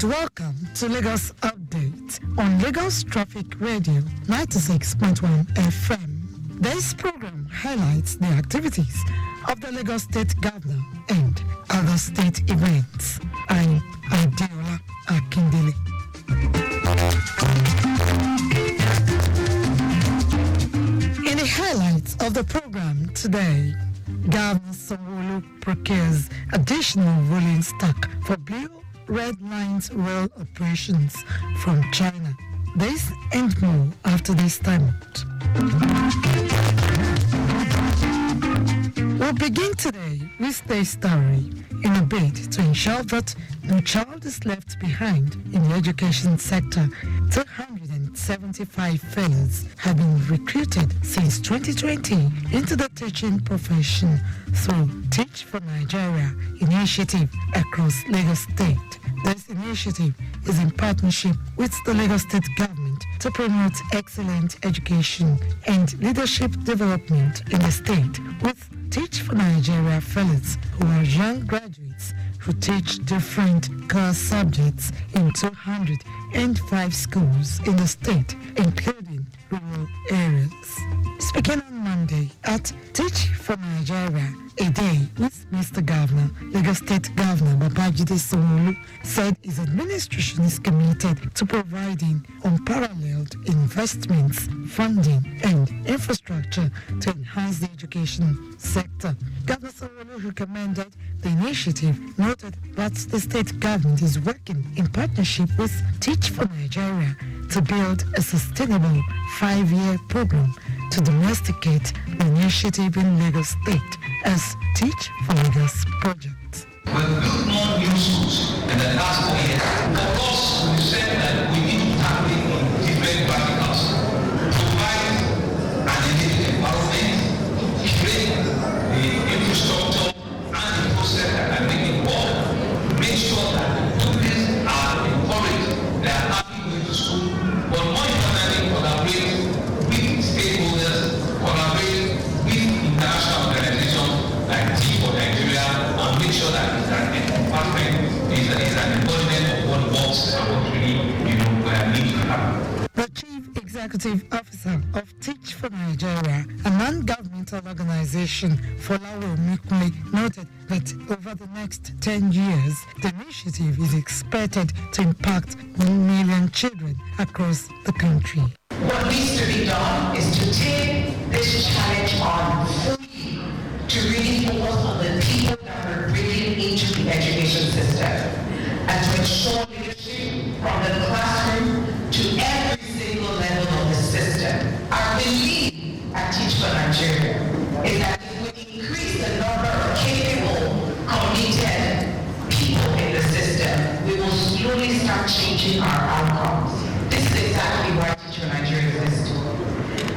and welcome to Lagos Update on Lagos Traffic Radio 96.1 FM. This program highlights the activities of the Lagos State Governor and other state events. I'm Adeola Akindele. In the highlights of the program today, Governor Sanwo-Olu procures additional rolling stock for Blue Red Lines rail operations from China. This and more after this time out. We'll begin today with this story in a bid to ensure that no child is left behind in the education sector. 275 fellows have been recruited since 2020 into the teaching profession through Teach for Nigeria initiative across Lagos State. This initiative is in partnership with the Lagos State government to promote excellent education and leadership development in the state, with Teach for Nigeria fellows who are young graduates who teach different core subjects in 205 schools in the state, including rural areas. Speaking on Monday at Teach for Nigeria, a day with Mr. Governor, Lagos State Governor Babajide Sanwo-Olu said his administration is committed to providing unparalleled investments, funding, and infrastructure to enhance the education sector. Governor Sanwo-Olu recommended the initiative, noted that the state government is working in partnership with Teach for Nigeria to build a sustainable 5-year program to domesticate the initiative in Lagos State as Teach for Lagos project. We've built more new schools in the last 4 years. Of course, we said that we need to tackle it in different verticals. Provide an enabling environment, create the infrastructure and the process that can make it work. Make sure that the students are encouraged, they are happy going to school, but more importantly, collaborate with stakeholders, collaborate with international organizations like Teach for Nigeria, and make sure that it's an embodiment of what works and what really, needs to happen. The Chief Executive Officer of Teach for Nigeria, a non-governmental organization, Folawo Mikule, noted that over the next 10 years, the initiative is expected to impact 1 million children across the country. What needs to be done is to take this challenge on fully, to really focus on the people that we're bringing into the education system, and to ensure leadership from the classroom to every single level of the system. Our belief at Teach for Nigeria is that if we increase the number of capable, committed people in the system, we will slowly start changing our outcomes. This is exactly why Teach for Nigeria exists.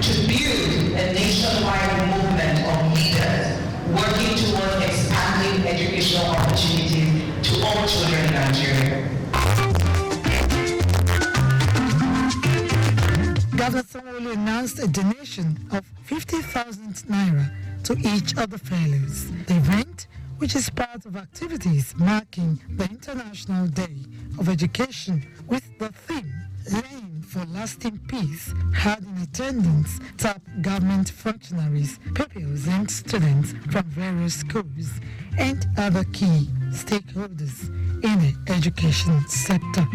To build a nationwide movement of leaders working towards expanding educational opportunities to all children in Nigeria. Governor Sanwo-Olu announced a donation of 50,000 naira to each of the fellows. The event, which is part of activities marking the International Day of Education with the theme Laying for Lasting Peace, had in attendance top government functionaries, pupils and students from various schools and other key stakeholders in the education sector.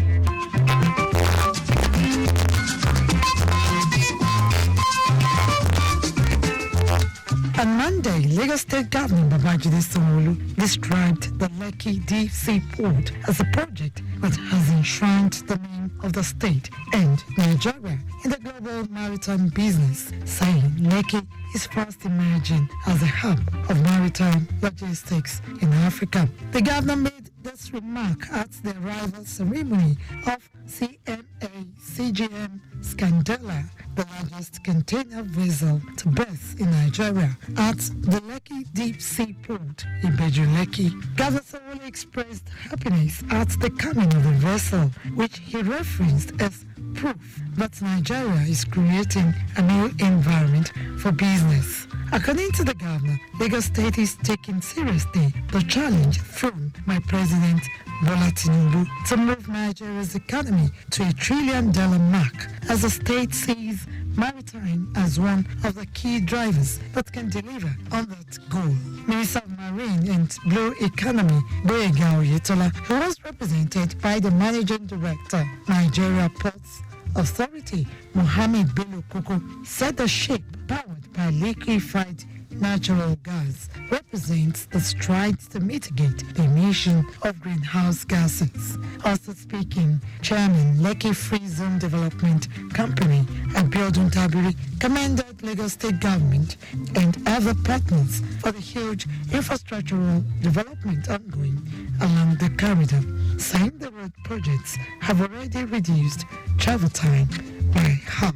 On Monday, Lagos State Governor Babajide Sanwo-Olu described the Lekki Deep Sea Port as a project that has enshrined the name of the state and Nigeria in the global maritime business, saying Lekki is fast emerging as a hub of maritime logistics in Africa. The governor made this remark at the arrival ceremony of CGM Scandella, the largest container vessel to berth in Nigeria, at the Lekki Deep Sea Port in Lekki. Governor Sanwo-Olu expressed happiness at the coming of the vessel, which he referenced as proof that Nigeria is creating a new environment for business. According to the governor, Lagos State is taking seriously the challenge thrown by President Bola Tinubu to move Nigeria's economy to $1 trillion mark as the state sees maritime as one of the key drivers that can deliver on that goal. Minister of Marine and Blue Economy, Boyega Oyetola, who was represented by the Managing Director, Nigeria Ports Authority, Mohammed Bello Koko, said the ship powered by liquefied natural gas represents the strides to mitigate the emission of greenhouse gases. Also speaking, Chairman Lekki Free Zone Development Company, Adeola Tabiri, commended Lagos State Government and other partners for the huge infrastructural development ongoing along the corridor, saying the road projects have already reduced travel time by half.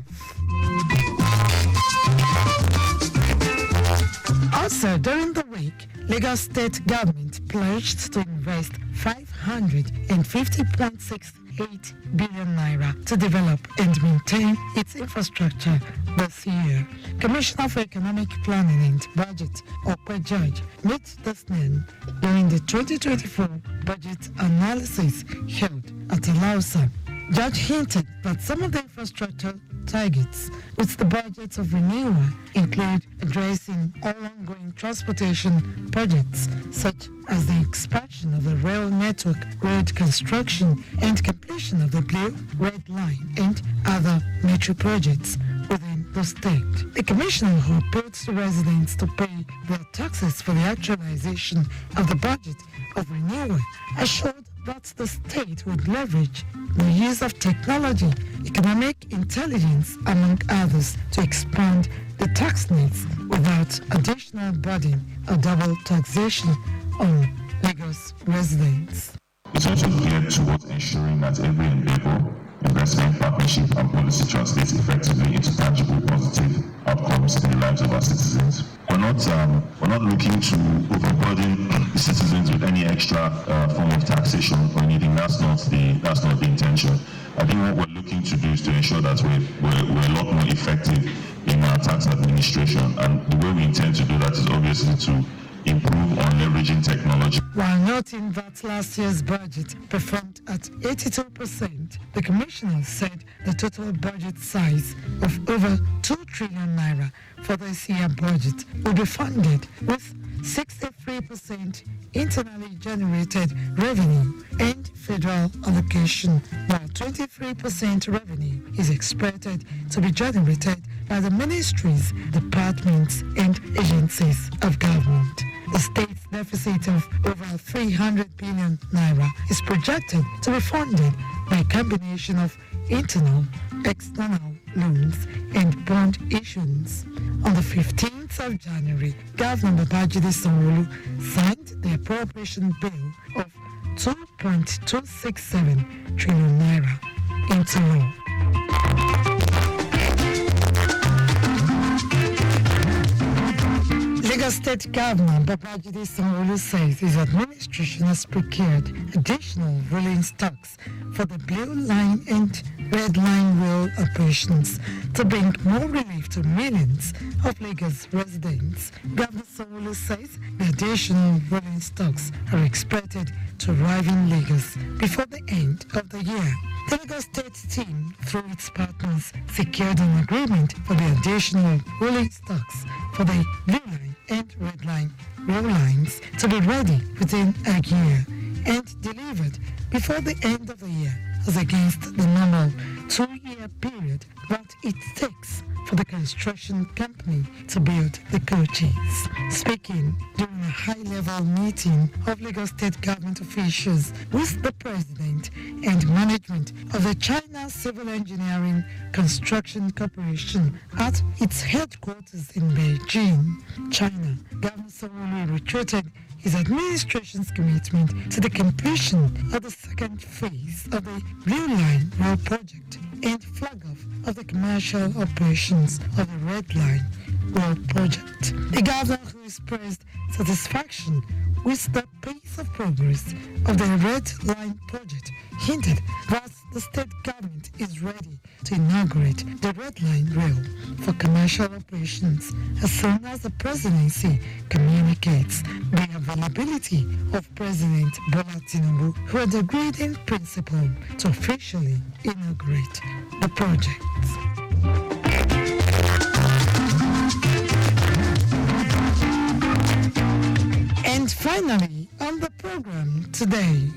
Also, during the week, Lagos State Government pledged to invest 550.68 billion naira to develop and maintain its infrastructure this year. Commissioner for Economic Planning and Budget, Okwe George, made this known during the 2024 budget analysis held at Adeola. Judge hinted that some of the infrastructure targets with the budget of renewal include addressing all ongoing transportation projects such as the expansion of the rail network, road construction and completion of the Blue Red Line and other metro projects within the state. The commissioner, who appeals to residents to pay their taxes for the actualization of the budget of renewal, assured that the state would leverage the use of technology, economic intelligence, among others, to expand the tax needs without additional burden or double taxation on Lagos residents. It's also geared towards ensuring that every endeavor, investment, partnership, and policy translates effectively into tangible, positive outcomes in the lives of our citizens. We're not looking to overburden the citizens with any extra form of taxation or anything. That's not the intention. I think what we're looking to do is to ensure that we're a lot more effective in our tax administration, and the way we intend to do that is obviously to improve on leveraging technology. While noting that last year's budget performed at 82%, the commissioner said the total budget size of over 2 trillion naira for this year's budget will be funded with 63% internally generated revenue and federal allocation, while 23% revenue is expected to be generated by the ministries, departments, and agencies of government. The state's deficit of over 300 billion naira is projected to be funded by a combination of internal, external loans and bond issuance. On the 15th of January, Governor Babajide Sanwo-Olu signed the appropriation bill of 2.267 trillion naira into law. Lagos State Governor Babajide Sanwo-Olu says his administration has procured additional rolling stocks for the Blue Line and Red Line rail operations to bring more relief to millions of Lagos residents. Governor Sanwo-Olu says the additional rolling stocks are expected to arrive in Lagos before the end of the year. The Lagos State team, through its partners, secured an agreement for the additional rolling stocks for the Blue Line and Red Line rail lines to be ready within a year and delivered before the end of the year, as against the normal 2-year period that it takes for the construction company to build the coaches. Speaking during a high-level meeting of Lagos State government officials with the president and management of the China Civil Engineering Construction Corporation at its headquarters in Beijing, China, Governor Sanwo-Olu reiterated his administration's commitment to the completion of the second phase of the Blue Line rail project and flag off of the commercial operations of the Red Line rail project. The governor, who expressed satisfaction with the pace pace of progress of the Red Line project hinted that the state government is ready to inaugurate the Red Line rail for commercial operations as soon as the presidency communicates the availability of President Bola Tinubu, who had agreed in principle to officially inaugurate the project. And finally, on the program today,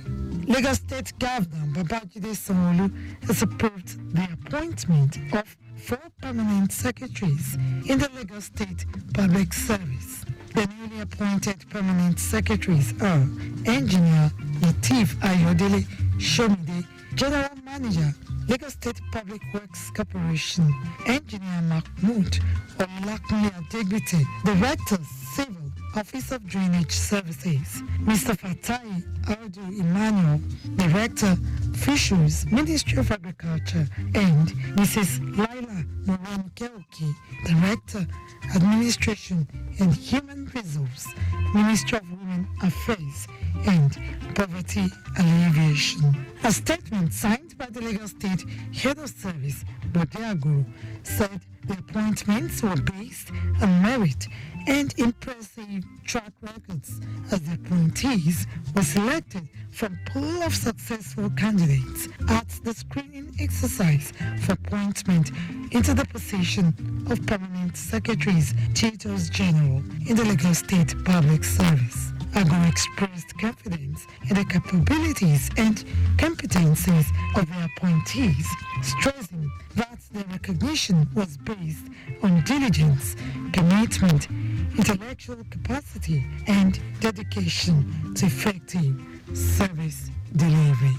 Lagos State Governor Babajide Sanwo-Olu has approved the appointment of 4 permanent secretaries in the Lagos State Public Service. The newly appointed permanent secretaries are Engineer Lateef Ayodele Shomide, General Manager, Lagos State Public Works Corporation, Engineer Mahmood Olakunle Adegbite, Director, Civil Office of Drainage Services, Mr. Fatai Audu Emmanuel, Director, Fisheries, Ministry of Agriculture, and Mrs. Laila Moran Keoki, Director, Administration and Human Resources, Ministry of Women Affairs and Poverty Alleviation. A statement signed by the Lagos State Head of Service, Bode Aguru, said the appointments were based on merit and impressive track records, as the appointees were selected from a pool of successful candidates at the screening exercise for appointment into the position of permanent secretaries, tutors general in the Lagos State Public Service. Aguru expressed confidence in the capabilities and competencies of the appointees, stressing that their recognition was based on diligence, commitment, intellectual capacity, and dedication to effective service delivery.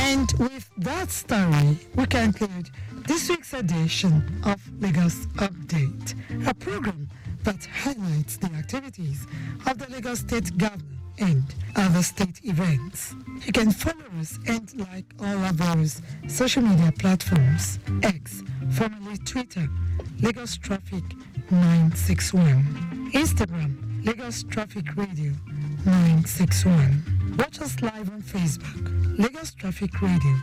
And with that story, we conclude this week's edition of Lagos Update, a program that highlights the activities of the Lagos State Governor and other state events. You can follow us and like all of those social media platforms: X, formerly Twitter, Lagos Traffic 961, Instagram, Lagos Traffic Radio 961. Watch us live on Facebook, Lagos Traffic Radio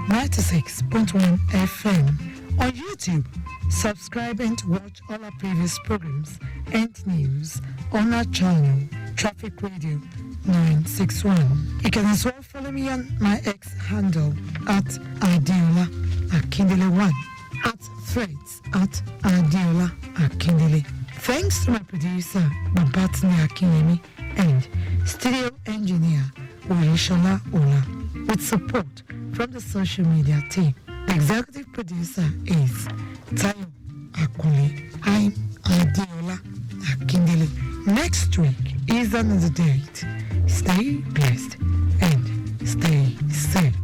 96.1 FM. On YouTube, subscribe and watch all our previous programs and news on our channel, Traffic Radio 961. You can as well follow me on my X handle at Adeola Akindele 1, at Threads at Adeola Akindele. Thanks to my producer, Babatne Akinyemi, and studio engineer, Oyeshola Ola, with support from the social media team. The executive producer is Tayo Akule. I'm Adeola Akindele. Next week is another date. Stay blessed and stay safe.